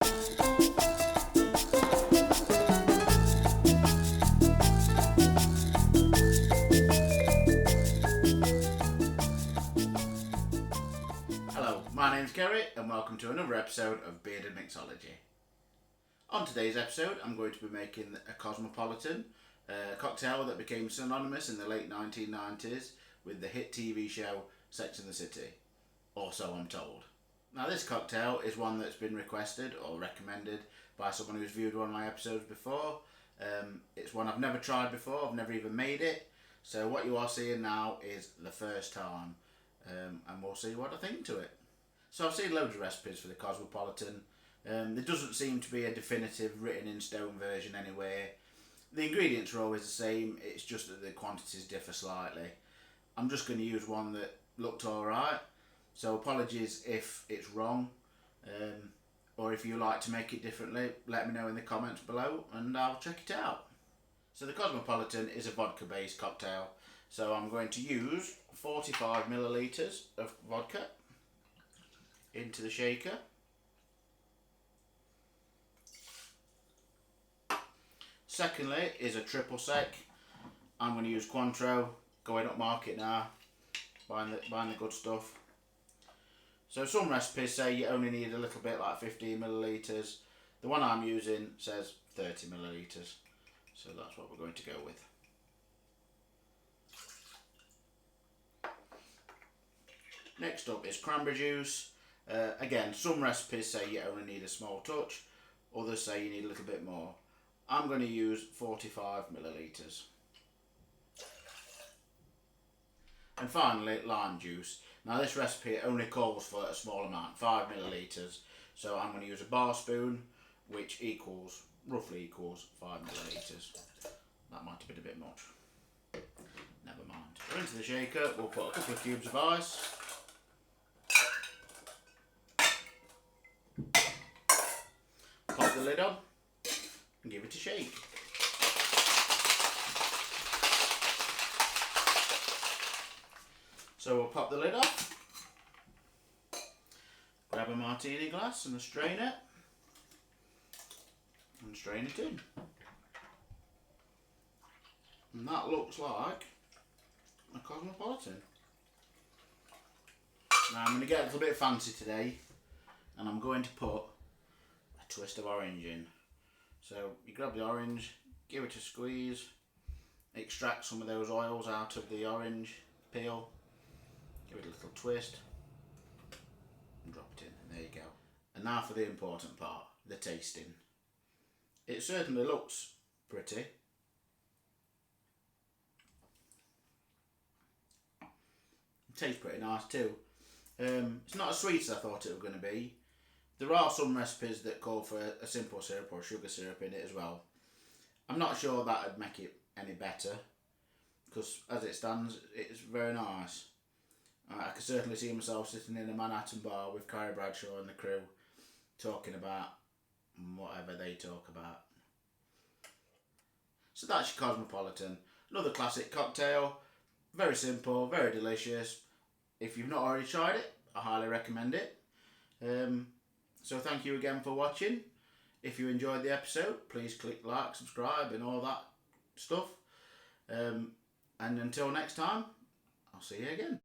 Hello, my name's Kerry and welcome to another episode of Bearded Mixology. On today's episode I'm going to be making a Cosmopolitan, a cocktail that became synonymous in the late 1990s with the hit TV show Sex and the City, or so I'm told. Now this cocktail is one that's been requested or recommended by someone who's viewed one of my episodes before. It's one I've never tried before, I've never even made it, so what you are seeing now is the first time. And we'll see what I think to it. So I've seen loads of recipes for the Cosmopolitan. There doesn't seem to be a definitive written in stone version anywhere. The ingredients are always the same, it's just that the quantities differ slightly. I'm just going to use one that looked alright, so apologies if it's wrong, or if you like to make it differently, let me know in the comments below and I'll check it out. So the Cosmopolitan is a vodka based cocktail, so I'm going to use 45 millilitres of vodka into the shaker. Secondly is a triple sec. I'm going to use Cointreau, going up market now, buying the good stuff. So some recipes say you only need a little bit, like 15 millilitres. The one I'm using says 30 millilitres, so that's what we're going to go with. Next up is cranberry juice. Again, some recipes say you only need a small touch, others say you need a little bit more. I'm going to use 45 millilitres. And finally, lime juice. Now this recipe only calls for a small amount, 5 millilitres. So I'm going to use a bar spoon, which roughly equals 5 millilitres. That might have been a bit much. Never mind. So into the shaker, we'll put a couple of cubes of ice. Pop the lid on and give it a shake. So we'll pop the lid off, grab a martini glass and a strainer and strain it in. And that looks like a Cosmopolitan. Now I'm going to get a little bit fancy today and I'm going to put a twist of orange in. So you grab the orange, give it a squeeze, extract some of those oils out of the orange peel, give it a little twist and drop it in, and there you go. And now for the important part, the tasting. It certainly looks pretty. It tastes pretty nice too. It's not as sweet as I thought it was going to be. There are some recipes that call for a simple syrup or sugar syrup in it as well. I'm not sure that would make it any better, because as it stands, it's very nice. I can certainly see myself sitting in a Manhattan bar with Carrie Bradshaw and the crew talking about whatever they talk about. So that's your Cosmopolitan. Another classic cocktail. Very simple, very delicious. If you've not already tried it, I highly recommend it. So thank you again for watching. If you enjoyed the episode, please click like, subscribe and all that stuff. And until next time, I'll see you again.